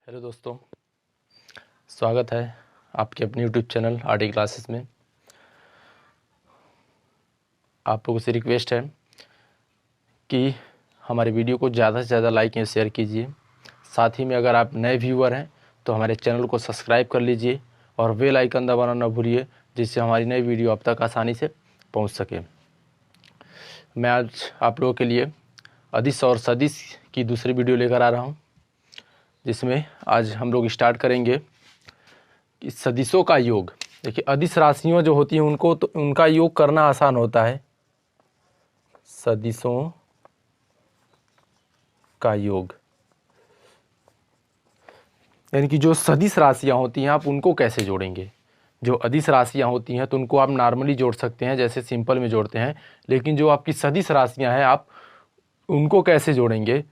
Hello दोस्तों, स्वागत है आपके अपने यूट्यूब चैनल आरडी क्लासेस में। आप लोगों से रिक्वेस्ट है कि हमारे वीडियो को ज़्यादा से ज़्यादा लाइक या शेयर कीजिए। साथ ही में अगर आप नए व्यूअर हैं तो हमारे चैनल को सब्सक्राइब कर लीजिए और बेल आइकन दबाना न भूलिए, जिससे हमारी नई वीडियो आप तक आसानी से पहुंच सके। मैं आज आप लोगों के लिए अदिश और सदिश की दूसरी वीडियो लेकर आ रहा हूँ, जिसमें आज हम लोग स्टार्ट करेंगे कि सदिशों का योग। देखिए, अदिश राशियाँ जो होती हैं उनको तो उनका योग करना आसान होता है। सदिशों का योग यानी कि जो सदिश राशियाँ होती हैं आप उनको कैसे जोड़ेंगे। जो अदिश राशियाँ होती हैं तो उनको आप नॉर्मली जोड़ सकते हैं, जैसे सिंपल में जोड़ते हैं, लेकिन जो आपकी सदिश राशियाँ हैं आप उनको कैसे जोड़ेंगे,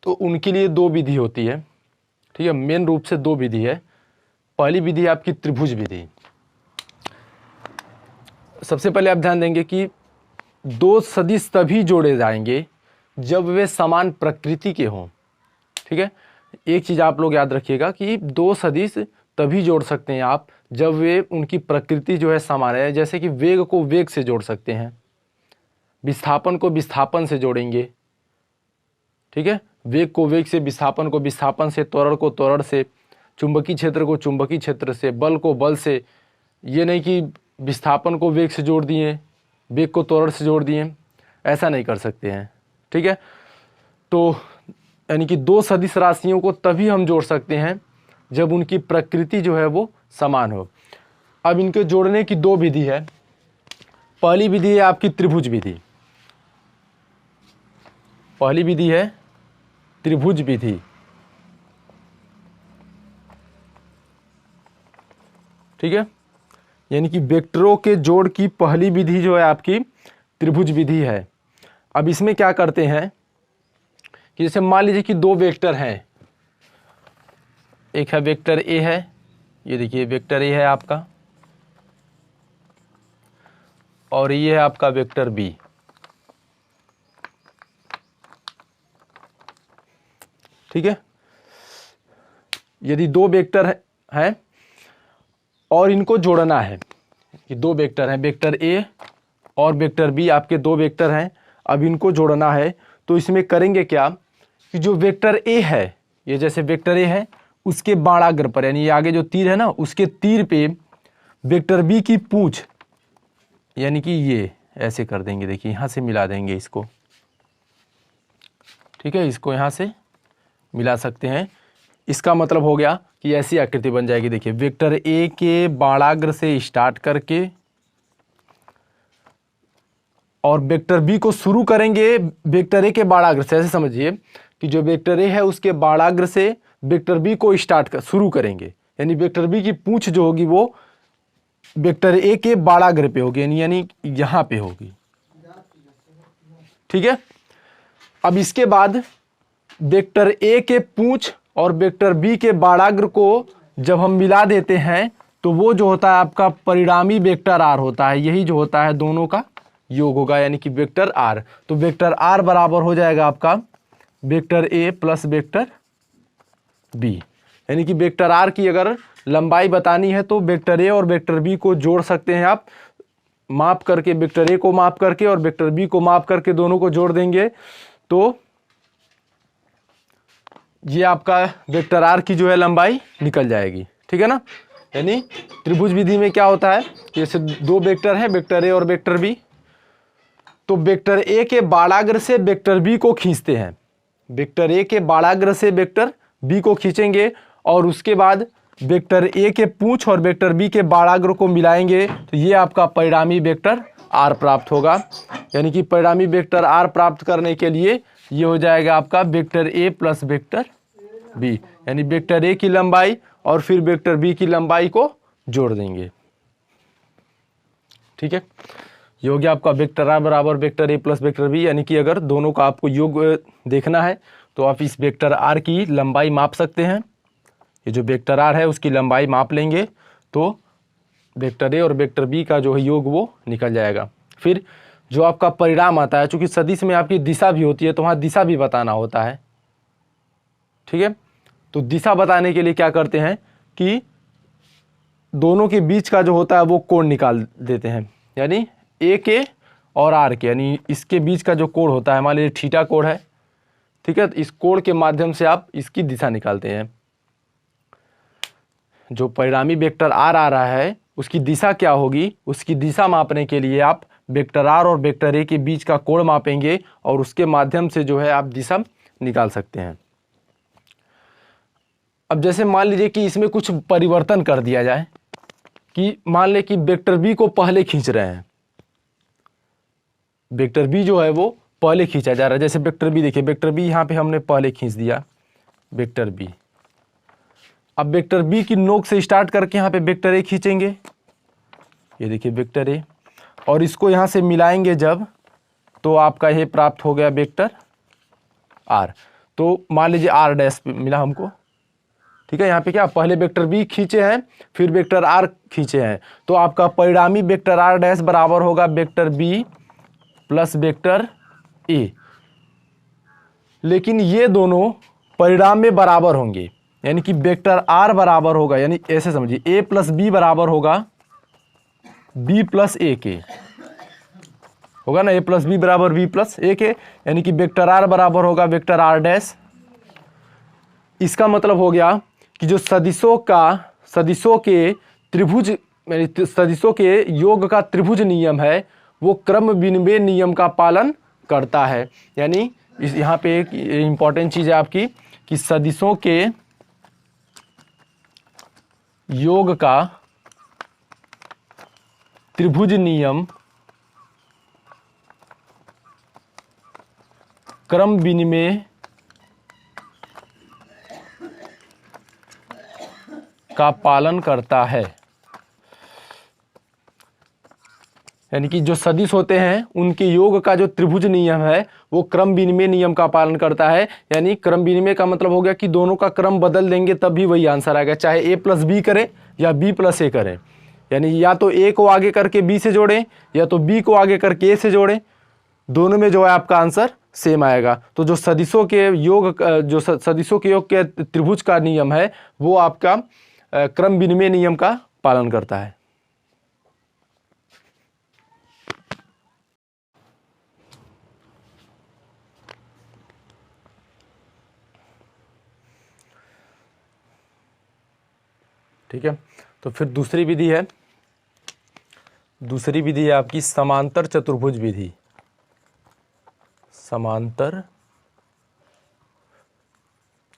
तो उनके लिए दो विधि होती है। ठीक है, मेन रूप से दो विधि है। पहली विधि है आपकी त्रिभुज विधि। सबसे पहले आप ध्यान देंगे कि दो सदिश तभी जोड़े जाएंगे जब वे समान प्रकृति के हों। ठीक है, एक चीज़ आप लोग याद रखिएगा कि दो सदिश तभी जोड़ सकते हैं आप जब वे उनकी प्रकृति जो है समान है। जैसे कि वेग को वेग से जोड़ सकते हैं, विस्थापन को विस्थापन से जोड़ेंगे। ठीक है, वेग को वेग से, विस्थापन को विस्थापन से, त्वरण को त्वरण से, चुंबकीय क्षेत्र को चुंबकीय क्षेत्र से, बल को बल से। ये नहीं कि विस्थापन को वेग से जोड़ दिए, वेग को त्वरण से जोड़ दिए, ऐसा नहीं कर सकते हैं। ठीक है, तो यानी कि दो सदिश राशियों को तभी हम जोड़ सकते हैं जब उनकी प्रकृति जो है वो समान हो। अब इनके जोड़ने की दो विधि है। पहली विधि है आपकी त्रिभुज विधि। पहली विधि है त्रिभुज विधि। ठीक है, यानी कि वेक्टरों के जोड़ की पहली विधि जो है आपकी त्रिभुज विधि है। अब इसमें क्या करते हैं कि जैसे मान लीजिए कि दो वेक्टर हैं, एक है वेक्टर ए है, ये देखिए वेक्टर ए है आपका, और ये है आपका वेक्टर बी। ठीक है, यदि दो वेक्टर हैं और इनको जोड़ना है कि दो वेक्टर हैं, वेक्टर ए और वेक्टर बी, आपके दो वेक्टर हैं, अब इनको जोड़ना है तो इसमें करेंगे क्या कि जो वेक्टर ए है, ये जैसे वेक्टर ए है उसके बाणाग्र पर, यानी ये आगे जो तीर है ना उसके तीर पे वेक्टर बी की पूंछ, यानी कि ये ऐसे कर देंगे। देखिए यहाँ से मिला देंगे इसको। ठीक है, इसको यहाँ से मिला सकते हैं। इसका मतलब हो गया कि ऐसी आकृति बन जाएगी। देखिए वेक्टर ए के बाणाग्र से स्टार्ट करके और वेक्टर बी को शुरू करेंगे वेक्टर ए के बाणाग्र से। ऐसे समझिए कि जो वेक्टर ए है उसके बाणाग्र से वेक्टर बी को शुरू करेंगे, यानी वेक्टर बी की पूंछ जो होगी वो वेक्टर ए के बाणाग्र पे होगी, यानी यहां पे होगी। ठीक है, अब इसके बाद वेक्टर ए के पूंछ और वेक्टर बी के बाणाग्र को जब हम मिला देते हैं तो वो जो होता है आपका परिणामी वेक्टर आर होता है। यही जो होता है दोनों का योग होगा, यानी कि वेक्टर आर। तो वेक्टर आर बराबर हो जाएगा आपका vector A plus vector B. यानी कि वेक्टर आर की अगर लंबाई बतानी है तो वेक्टर ए और वेक्टर बी को जोड़ सकते हैं आप, माप करके, वेक्टर ए को माप करके और वेक्टर बी को माप करके दोनों को जोड़ देंगे तो ये आपका वेक्टर आर की जो है लंबाई निकल जाएगी। ठीक है ना, यानी त्रिभुज विधि में क्या होता है, जैसे दो वेक्टर हैं, वेक्टर ए और वेक्टर बी, तो वेक्टर ए के बाणाग्र से वेक्टर बी को खींचते हैं, वेक्टर ए के बाणाग्र से वेक्टर बी को खींचेंगे और उसके बाद वेक्टर ए के पूंछ और वेक्टर बी के बाणाग्र को मिलाएंगे तो ये आपका परिणामी वेक्टर आर प्राप्त होगा। यानी कि परिणामी वेक्टर आर प्राप्त करने के लिए ये हो जाएगा आपका vector A plus vector B, यानी वेक्टर ए की लंबाई और फिर वेक्टर बी की लंबाई को जोड़ देंगे। ठीक है, ये हो गया आपका वेक्टर आर बराबर vector A plus vector B. यानी कि अगर दोनों का आपको योग देखना है तो आप इस वेक्टर आर की लंबाई माप सकते हैं। ये जो वेक्टर आर है उसकी लंबाई माप लेंगे तो वेक्टर ए और वेक्टर बी का जो है योग वो निकल जाएगा। फिर जो आपका परिणाम आता है, चूंकि सदिश में आपकी दिशा भी होती है तो वहाँ दिशा भी बताना होता है। ठीक है, तो दिशा बताने के लिए क्या करते हैं कि दोनों के बीच का जो होता है वो कोण निकाल देते हैं, यानी ए के और आर के, यानी इसके बीच का जो कोण होता है, मान लीजिए थीटा कोण है, ठीक है। तो इस कोण के माध्यम से आप इसकी दिशा निकालते हैं। जो परिणामी वेक्टर आर आ रहा है उसकी दिशा क्या होगी, उसकी दिशा मापने के लिए आप वेक्टर आर और वेक्टर ए के बीच का कोण मापेंगे और उसके माध्यम से जो है आप दिशा निकाल सकते हैं। अब जैसे मान लीजिए कि इसमें कुछ परिवर्तन कर दिया जाए कि मान लें कि वेक्टर बी को पहले खींच रहे हैं, वेक्टर बी जो है वो पहले खींचा जा रहा है। जैसे वेक्टर बी देखिए, वेक्टर बी यहाँ पे हमने पहले खींच दिया वेक्टर बी। अब वेक्टर बी की नोक से स्टार्ट करके यहाँ पे वेक्टर ए खींचेंगे, ये देखिए वेक्टर ए, और इसको यहाँ से मिलाएंगे जब, तो आपका ये प्राप्त हो गया वेक्टर आर। तो मान लीजिए आर डैश मिला हमको, ठीक है। यहाँ पे क्या पहले वेक्टर बी खींचे हैं फिर वेक्टर आर खींचे हैं, तो आपका परिणामी वेक्टर आर डैश बराबर होगा vector B plus vector A. लेकिन ये दोनों परिणाम में बराबर होंगे, यानी कि वेक्टर आर बराबर होगा, यानी ऐसे समझिए ए प्लस बी बराबर होगा बी प्लस ए के, होगा ना, ए प्लस बी बराबर बी प्लस ए के, यानी कि वेक्टर आर बराबर होगा वेक्टर आर डैश। इसका मतलब हो गया कि जो सदिशों के त्रिभुज, सदिशों के योग का त्रिभुज नियम है वो क्रम विनिमय नियम का पालन करता है। यानी इस यहाँ पे एक इंपॉर्टेंट चीज है आपकी कि सदिशों के योग का त्रिभुज नियम क्रम विनिमय का पालन करता है। यानी कि जो सदिश होते हैं उनके योग का जो त्रिभुज नियम है वो क्रम विनिमय नियम का पालन करता है। यानी क्रम विनिमय का मतलब हो गया कि दोनों का क्रम बदल देंगे तब भी वही आंसर आएगा, चाहे ए प्लस बी करें या बी प्लस ए करें। यानी या तो ए को आगे करके बी से जोड़ें या तो बी को आगे करके ए से जोड़ें, दोनों में जो है आपका आंसर सेम आएगा। तो जो सदिशों के योग के त्रिभुज का नियम है वो आपका क्रम विनिमय नियम का पालन करता है। ठीक है, तो फिर दूसरी विधि है, दूसरी विधि है आपकी समांतर चतुर्भुज विधि। समांतर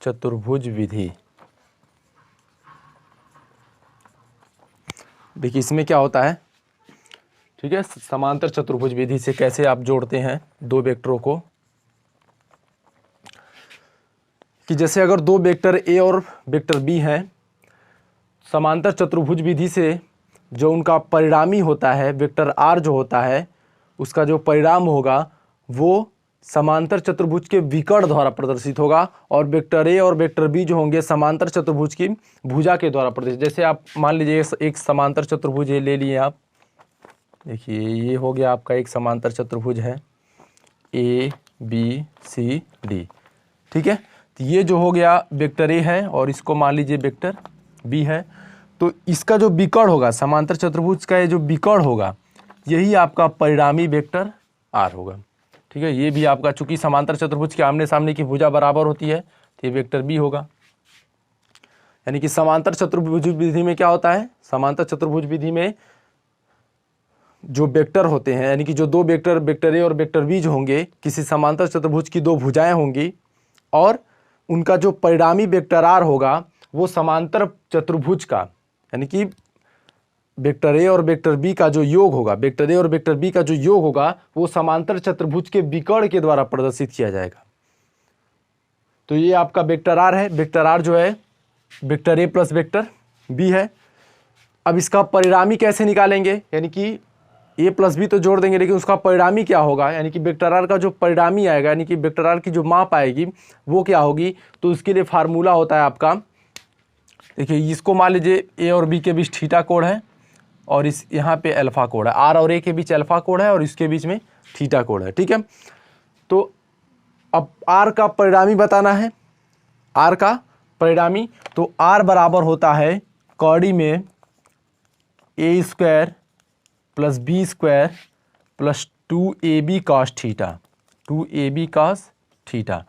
चतुर्भुज विधि, देखिए इसमें क्या होता है, ठीक है। समांतर चतुर्भुज विधि से कैसे आप जोड़ते हैं दो वेक्टरों को, कि जैसे अगर दो वेक्टर ए और वेक्टर बी हैं, समांतर चतुर्भुज विधि से जो उनका परिणामी होता है वेक्टर आर जो होता है उसका जो परिणाम होगा वो समांतर चतुर्भुज के विकर्ण द्वारा प्रदर्शित होगा, और वेक्टर ए और वेक्टर बी जो होंगे समांतर चतुर्भुज की भुजा के द्वारा प्रदर्शित। जैसे आप मान लीजिए एक समांतर चतुर्भुज ले लिए आप, देखिए ये हो गया आपका एक समांतर चतुर्भुज है ए बी सी डी, ठीक है। तो ये जो हो गया वेक्टर ए है और इसको मान लीजिए वेक्टर बी है, तो इसका जो विकर्ण होगा समांतर चतुर्भुज का ये जो विकर्ण होगा यही आपका परिणामी वेक्टर आर होगा, ठीक है। ये भी आपका चूंकि समांतर चतुर्भुज के आमने सामने की भुजा बराबर होती है तो ये वेक्टर बी होगा। यानी कि समांतर चतुर्भुज विधि में क्या होता है, समांतर चतुर्भुज विधि में जो वेक्टर होते हैं, यानी कि जो दो वेक्टर वेक्टर ए और वेक्टर बी जो होंगे किसी समांतर चतुर्भुज की दो भुजाएं होंगी और उनका जो परिणामी वेक्टर आर होगा वो समांतर चतुर्भुज का, यानी कि वेक्टर ए और वेक्टर बी का जो योग होगा, वेक्टर ए और वेक्टर बी का जो योग होगा वो समांतर चतुर्भुज के विकर्ण के द्वारा प्रदर्शित किया जाएगा। तो ये आपका वेक्टर आर है, वेक्टर आर जो है vector A plus vector B है। अब इसका परिणामी कैसे निकालेंगे, यानी कि ए प्लस बी तो जोड़ देंगे लेकिन उसका परिणामी क्या होगा, यानी कि वेक्टर आर का जो परिणामी आएगा, यानी कि वेक्टर आर की जो माप आएगी वो क्या होगी, तो उसके लिए फार्मूला होता है आपका, देखिए इसको मान लीजिए ए और बी के बीच थीटा कोण है और इस यहाँ पे अल्फा कोण है, आर और ए के बीच अल्फा कोण है और इसके बीच में थीटा कोण है, ठीक है। तो अब आर का परिणामी बताना है, आर का परिणामी, तो r बराबर होता है कौड़ी में a square plus B square plus 2ab cos theta, 2ab cos theta.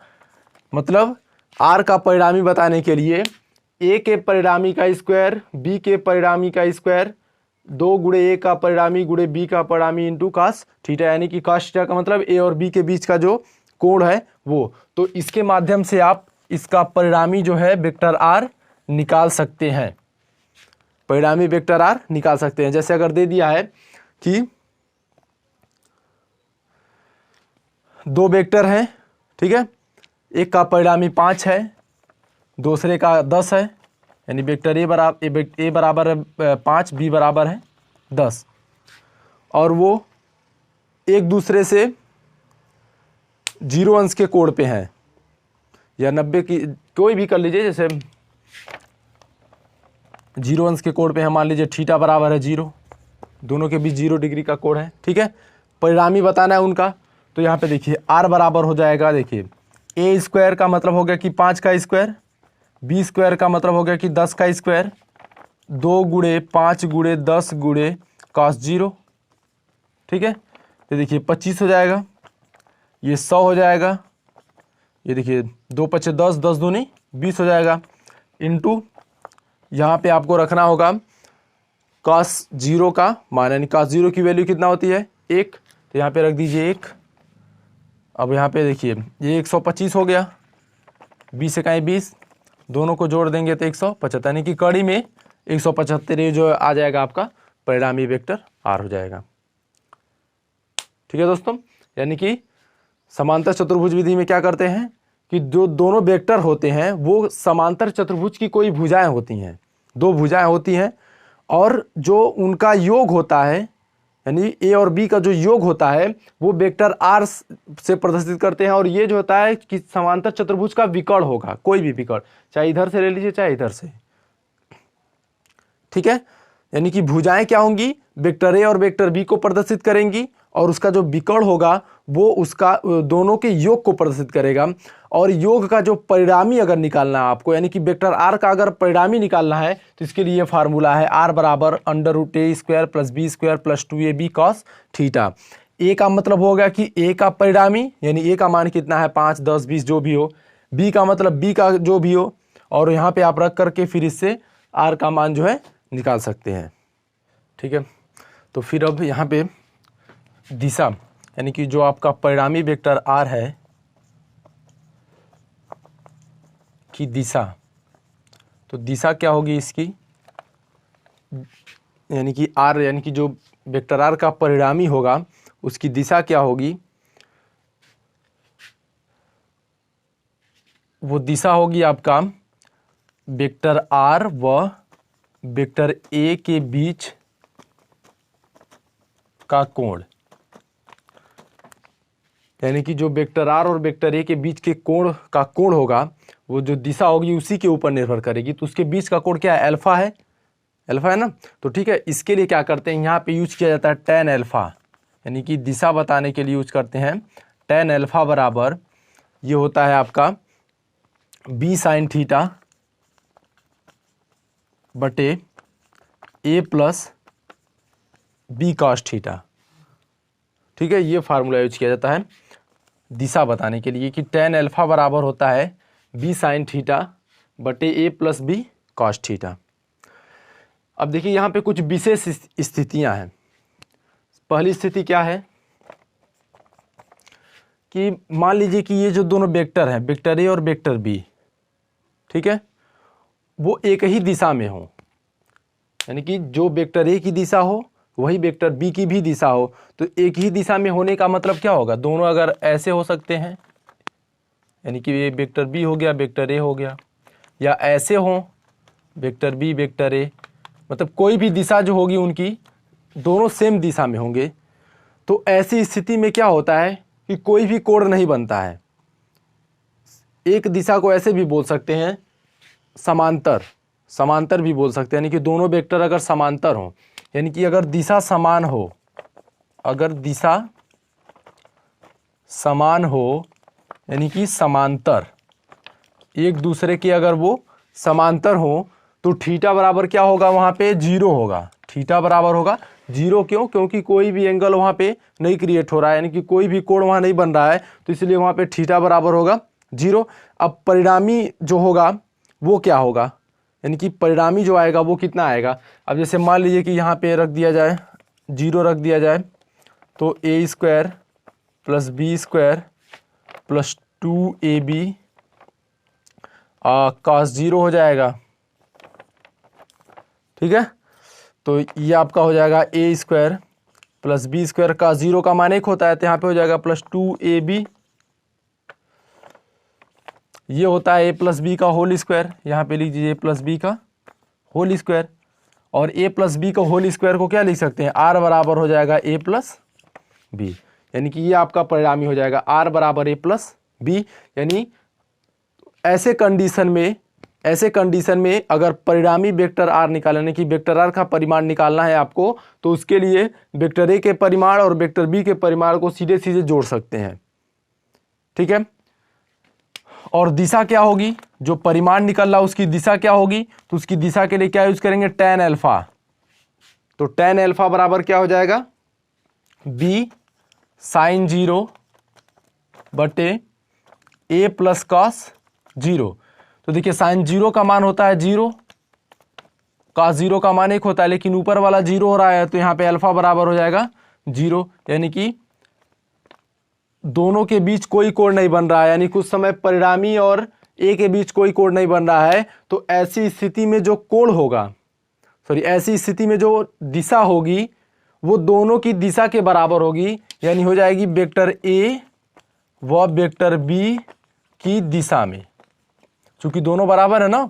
मतलब r का परिणामी बताने के लिए a के परिणामी का स्क्वायर, b के परिणामी का स्क्वायर, 2 गुणे a का परिणामी गुणे b का परिणामी इंटू cos थीटा, यानी कि cos थीटा का मतलब a और b के बीच का जो कोण है वो। तो इसके माध्यम से आप इसका परिणामी जो है वेक्टर r निकाल सकते हैं, परिणामी वेक्टर r निकाल सकते हैं। जैसे अगर दे दिया है कि 2 वेक्टर हैं, ठीक है, एक का परिणामी 5 है, दूसरे का 10 है, यानी वेक्टर ए बराबर 5, बी बराबर है 10, और वो एक दूसरे से 0 अंश के कोण पे हैं, या 90 की कोई भी कर लीजिए, जैसे 0 अंश के कोण पे है, मान लीजिए थीटा बराबर है 0, दोनों के बीच 0 डिग्री का कोण है, ठीक है। परिणामी बताना है उनका, तो यहाँ पे देखिए r बराबर हो जाएगा, देखिए a स्क्वायर का मतलब हो गया कि 5 का स्क्वायर, b स्क्वायर का मतलब हो गया कि 10 का स्क्वायर, 2 गुणे 5 गुणे 10 गुणे cos 0, ठीक है। तो देखिए 25 हो जाएगा, ये 100 हो जाएगा, ये देखिए 2 पचे 10, 10 दूनी 20 हो जाएगा, इंटू यहाँ पे आपको रखना होगा cos 0 का मान, यानी cos 0 की वैल्यू कितना होती है 1, तो यहाँ पे रख दीजिए 1। अब यहाँ पे देखिए ये 125 हो गया, 20 से कहीं 20, दोनों को जोड़ देंगे तो 175, यानी कि कड़ी में 175 जो आ जाएगा आपका परिणामी वेक्टर r हो जाएगा, ठीक है दोस्तों। यानी कि समांतर चतुर्भुज विधि में क्या करते हैं कि जो दोनों वेक्टर होते हैं वो समांतर चतुर्भुज की कोई भुजाएं होती हैं, 2 भुजाएं होती हैं, और जो उनका योग होता है, यानी a और b का जो योग होता है वो वेक्टर r से प्रदर्शित करते हैं। और ये जो होता है कि समांतर चतुर्भुज का विकर्ण होगा, कोई भी विकर्ण, चाहे इधर से ले लीजिए चाहे इधर से, ठीक है। यानी कि भुजाएं क्या होंगी, वेक्टर a और वेक्टर b को प्रदर्शित करेंगी, और उसका जो विकर्ण होगा वो उसका दोनों के योग को प्रदर्शित करेगा। और योग का जो परिणामी अगर निकालना है आपको, यानी कि वेक्टर r का अगर परिणामी निकालना है तो इसके लिए फार्मूला है r बराबर √a square plus B square plus 2ab cos theta. a का मतलब होगा कि a का परिणामी, यानी a का मान कितना है 5, 10, 20 जो भी हो, b का मतलब b का जो भी हो, और यहाँ पे आप रख करके फिर इससे r का मान जो है निकाल सकते हैं, ठीक है। तो फिर अब यहाँ पे दिशा, यानी कि जो आपका परिणामी वेक्टर r है की दिशा, तो दिशा क्या होगी इसकी, यानी कि r, यानी कि जो वेक्टर r का परिणामी होगा उसकी दिशा क्या होगी, वो दिशा होगी आपका वेक्टर r व वेक्टर a के बीच का कोण, यानी कि जो वेक्टर r और वेक्टर a के बीच के कोण का कोण होगा वो जो दिशा होगी उसी के ऊपर निर्भर करेगी। तो उसके बीच का कोण क्या है, अल्फा है, अल्फा है ना। तो ठीक है, इसके लिए क्या करते हैं, यहाँ पे यूज किया जाता है tan अल्फा, यानी कि दिशा बताने के लिए यूज करते हैं tan अल्फा बराबर, ये होता है आपका b sin थीटा बटे a plus b cos theta, ठीक है। ये फार्मूला यूज किया जाता है दिशा बताने के लिए कि tan अल्फा बराबर होता है b sin थीटा बटे a plus b cos theta. अब देखिए यहाँ पे कुछ विशेष स्थितियां हैं। पहली स्थिति क्या है कि मान लीजिए कि ये जो दोनों वेक्टर हैं, वेक्टर a और वेक्टर b, ठीक है, वो एक ही दिशा में हो, यानी कि जो वेक्टर a की दिशा हो वही वेक्टर b की भी दिशा हो। तो एक ही दिशा में होने का मतलब क्या होगा, दोनों अगर ऐसे हो सकते हैं, यानी कि ये वेक्टर b हो गया, वेक्टर a हो गया, या ऐसे हो वेक्टर b वेक्टर a, मतलब कोई भी दिशा जो होगी उनकी दोनों सेम दिशा में होंगे। तो ऐसी स्थिति में क्या होता है कि कोई भी कोण नहीं बनता है। एक दिशा को ऐसे भी बोल सकते हैं समांतर, समांतर भी बोल सकते हैं, यानी कि दोनों वेक्टर अगर समांतर हो, यानी कि अगर दिशा समान हो, अगर दिशा समान हो यानी कि समांतर, एक दूसरे के अगर वो समांतर हो तो थीटा बराबर क्या होगा, वहाँ पे 0 होगा। थीटा बराबर होगा 0, क्यों? क्योंकि कोई भी एंगल वहाँ पे नहीं क्रिएट हो रहा है, यानी कि कोई भी कोण वहाँ नहीं बन रहा है, तो इसलिए वहाँ पे थीटा बराबर होगा 0। अब परिणामी जो होगा वो क्या होगा, यानी कि परिणामी जो आएगा वो कितना आएगा। अब जैसे मान लीजिए कि यहाँ पे रख दिया जाए 0 रख दिया जाए, तो a² + b² + 2ab cos 0 हो जाएगा। ठीक है, तो ये आपका हो जाएगा a² + b² का 0 का मान 1 होता है, तो यहाँ पे हो जाएगा +2ab। ये होता है a + b का होल स्क्वायर, यहाँ पे लिख दीजिए a + b का होल स्क्वायर। और a + b का होल स्क्वायर को क्या लिख सकते हैं, r बराबर हो जाएगा a + b, यानी कि ये आपका परिणामी हो जाएगा r बराबर a + b। यानी ऐसे कंडीशन में अगर परिणामी वेक्टर r निकालना, यानी कि वेक्टर r का परिमाण निकालना है आपको, तो उसके लिए वेक्टर a के परिमाण और वेक्टर b के परिमाण को सीधे सीधे जोड़ सकते हैं। ठीक है, और दिशा क्या होगी, जो परिमाण निकल रहा उसकी दिशा क्या होगी, तो उसकी दिशा के लिए क्या यूज करेंगे, tan अल्फा। तो tan अल्फा बराबर क्या हो जाएगा, b sin 0 बटे a + cos 0। तो देखिए sin 0 का मान होता है 0, cos 0 का मान 1 होता है, लेकिन ऊपर वाला 0 हो रहा है, तो यहाँ पे अल्फा बराबर हो जाएगा 0, यानी कि दोनों के बीच कोई कोण नहीं बन रहा है, यानी कुछ समय परिणामी और a के बीच कोई कोण नहीं बन रहा है। तो ऐसी स्थिति में जो कोण होगा, ऐसी स्थिति में जो दिशा होगी वो दोनों की दिशा के बराबर होगी, यानी हो जाएगी वेक्टर a व वेक्टर b की दिशा में। चूंकि दोनों बराबर है ना,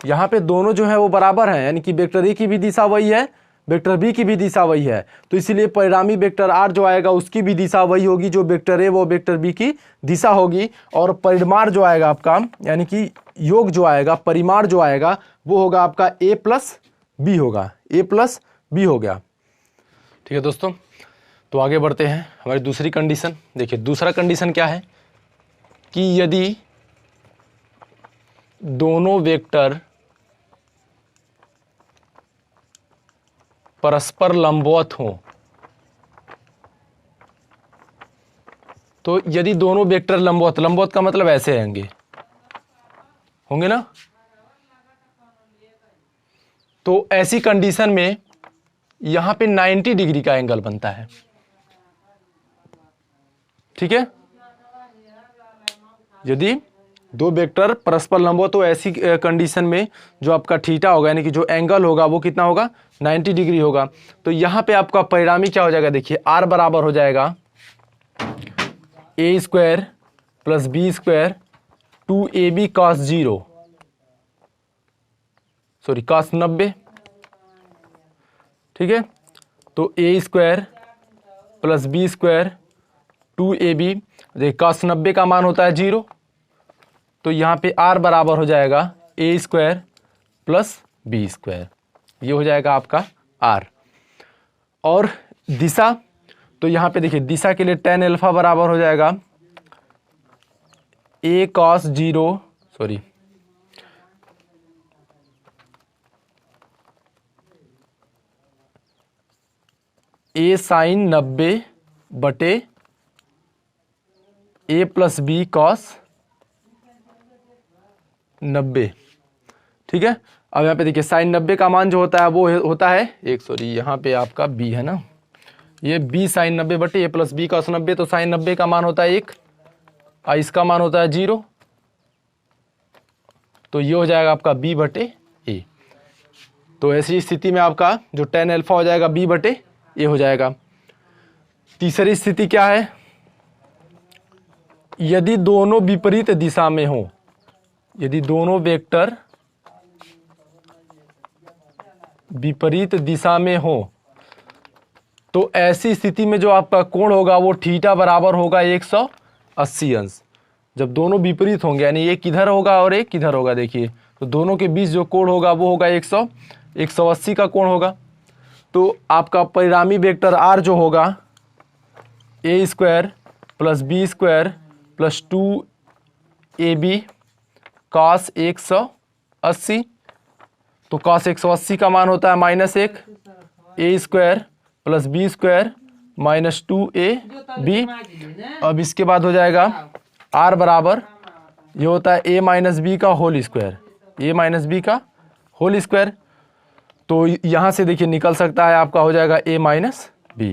यहाँ पे दोनों जो है वो बराबर हैं, यानी कि वेक्टर a की भी दिशा वही है, वेक्टर b की भी दिशा वही है, तो इसलिए परिणामी वेक्टर r जो आएगा उसकी भी दिशा वही होगी, जो वेक्टर a वो वेक्टर b की दिशा होगी। और परिमाण जो आएगा आपका, यानी कि योग जो आएगा, परिमाण जो आएगा वो होगा आपका a + b होगा, a + b हो गया। ठीक है दोस्तों, तो आगे बढ़ते हैं हमारी दूसरी कंडीशन। देखिए दूसरा कंडीशन क्या है कि यदि दोनों वेक्टर परस्पर लंबवत हों, तो यदि दोनों वेक्टर लंबवत का मतलब ऐसे होंगे ना, तो ऐसी कंडीशन में यहां पे 90 डिग्री का एंगल बनता है। ठीक है, यदि दो वेक्टर परस्पर लंबवत तो ऐसी कंडीशन में जो आपका थीटा होगा, यानी कि जो एंगल होगा वो कितना होगा, 90 डिग्री होगा। तो यहां पे आपका परिणामी क्या हो जाएगा, देखिए r बराबर हो जाएगा a² + b² 2ab cos 0 cos 90। ठीक है, तो a² + b² 2ab, cos 90 का मान होता है 0, तो यहाँ पे r बराबर हो जाएगा a² + b², ये हो जाएगा आपका r। और दिशा, तो यहाँ पे देखिए दिशा के लिए tan अल्फा बराबर हो जाएगा a cos 0 a sin 90 बटे a + b cos 90। ठीक है, अब यहाँ पे देखिए sin 90 का मान जो होता है वो होता है यहाँ पे आपका b है ना, ये b sin 90 बटे a + b cos 90, तो sin 90 का मान होता है 1 और इसका मान होता है 0, तो ये हो जाएगा आपका b बटे a। तो ऐसी स्थिति में आपका जो tan अल्फा हो जाएगा b बटे a हो जाएगा। तीसरी स्थिति क्या है, यदि दोनों विपरीत दिशा में हो, यदि दोनों वेक्टर विपरीत दिशा में हो, तो ऐसी स्थिति में जो आपका कोण होगा वो थीटा बराबर होगा 180 अंश। जब दोनों विपरीत होंगे, यानी एक इधर होगा और एक इधर होगा, देखिए तो दोनों के बीच जो कोण होगा वो होगा 180 का कोण होगा। तो आपका परिणामी वेक्टर r जो होगा a² + b² + 2ab cos 180 80, तो cos 180 का मान होता है -1 a square plus B square minus 2ab। अब इसके बाद हो जाएगा r बराबर, ये होता है a माइनस बी का whole square, a minus B का होल स्क्वायर। तो यहाँ से देखिए निकल सकता है आपका हो जाएगा a माइनस बी।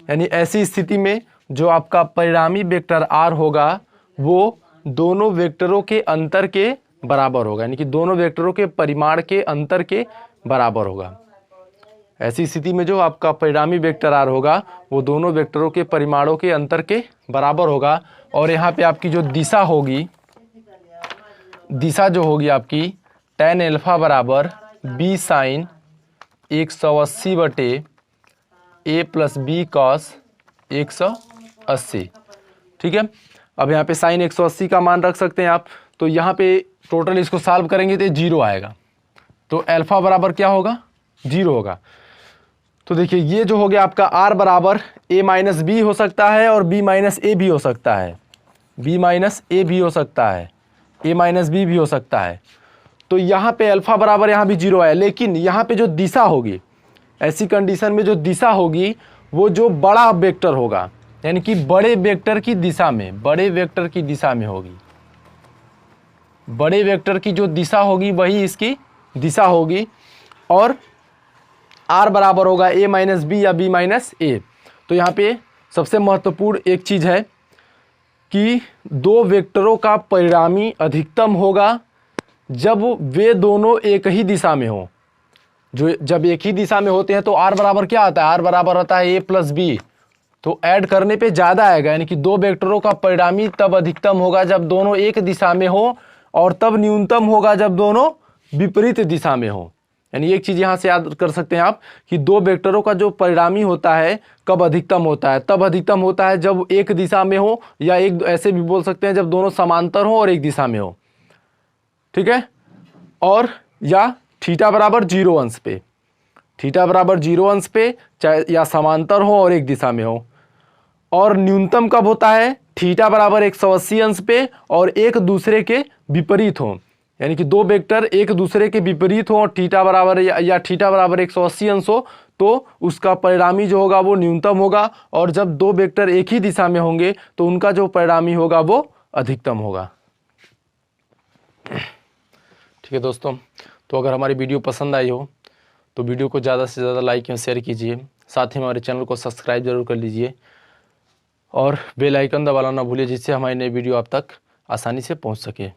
यानी ऐसी स्थिति में जो आपका परिणामी वेक्टर r होगा वो दोनों वेक्टरों के अंतर के बराबर होगा, यानी कि दोनों वेक्टरों के परिमाण के अंतर के बराबर होगा। ऐसी स्थिति में जो आपका परिणामी वेक्टर r होगा वो दोनों वेक्टरों के परिमाणों के अंतर के बराबर होगा। और यहाँ पे आपकी जो दिशा होगी, दिशा जो होगी आपकी tan अल्फा बराबर b साइन 180 बटे a प्लस बी कॉस 180। ठीक है, अब यहाँ पे साइन 180 का मान रख सकते हैं आप। तो यहाँ पे टोटल इसको सॉल्व करेंगे तो 0 आएगा, तो अल्फा बराबर क्या होगा, 0 होगा। तो देखिए ये जो हो गया आपका r बराबर a माइनस बी हो सकता है और b माइनस ए भी हो सकता है, b माइनस ए भी हो सकता है, a माइनस बी भी हो सकता है। तो यहाँ पे अल्फा बराबर यहाँ भी 0 आया, लेकिन यहाँ पे जो दिशा होगी, ऐसी कंडीशन में जो दिशा होगी वो जो बड़ा वेक्टर होगा, यानी कि बड़े वेक्टर की दिशा में, बड़े वेक्टर की दिशा में होगी। बड़े वेक्टर की जो दिशा होगी वही इसकी दिशा होगी। और r बराबर होगा a माइनस बी या b माइनस ए। तो यहाँ पे सबसे महत्वपूर्ण एक चीज़ है कि दो वेक्टरों का परिणामी अधिकतम होगा जब वे दोनों एक ही दिशा में हो। जो जब एक ही दिशा में होते हैं तो r बराबर क्या आता है, r बराबर आता है a प्लस बी। तो ऐड करने पे ज़्यादा आएगा, यानी कि दो वेक्टरों का परिणामी तब अधिकतम होगा जब दोनों एक दिशा में हो, और तब न्यूनतम होगा जब दोनों विपरीत दिशा में हो। यानी एक चीज़ यहाँ से याद कर सकते हैं आप कि दो वेक्टरों का जो परिणामी होता है कब अधिकतम होता है, तब अधिकतम होता है जब एक दिशा में हो, या एक ऐसे भी बोल सकते हैं जब दोनों समांतर हो और एक दिशा में हो। ठीक है, और या थीटा बराबर 0 अंश पे, थीटा बराबर 0 अंश पे, चाहे या समांतर हो और एक दिशा में हो। और न्यूनतम कब होता है, थीटा बराबर 180 अंश पे और एक दूसरे के विपरीत हो, यानी कि दो वेक्टर एक दूसरे के विपरीत हो और थीटा बराबर या थीटा बराबर 180 अंश हो, तो उसका परिणामी जो होगा वो न्यूनतम होगा। और जब दो वेक्टर एक ही दिशा में होंगे तो उनका जो परिणामी होगा वो अधिकतम होगा। ठीक है दोस्तों, तो अगर हमारी वीडियो पसंद आई हो तो वीडियो को ज़्यादा से ज़्यादा लाइक और शेयर कीजिए, साथ ही हमारे चैनल को सब्सक्राइब जरूर कर लीजिए और बेल आइकन दबाना ना भूलिए, जिससे हमारी नई वीडियो आप तक आसानी से पहुंच सके।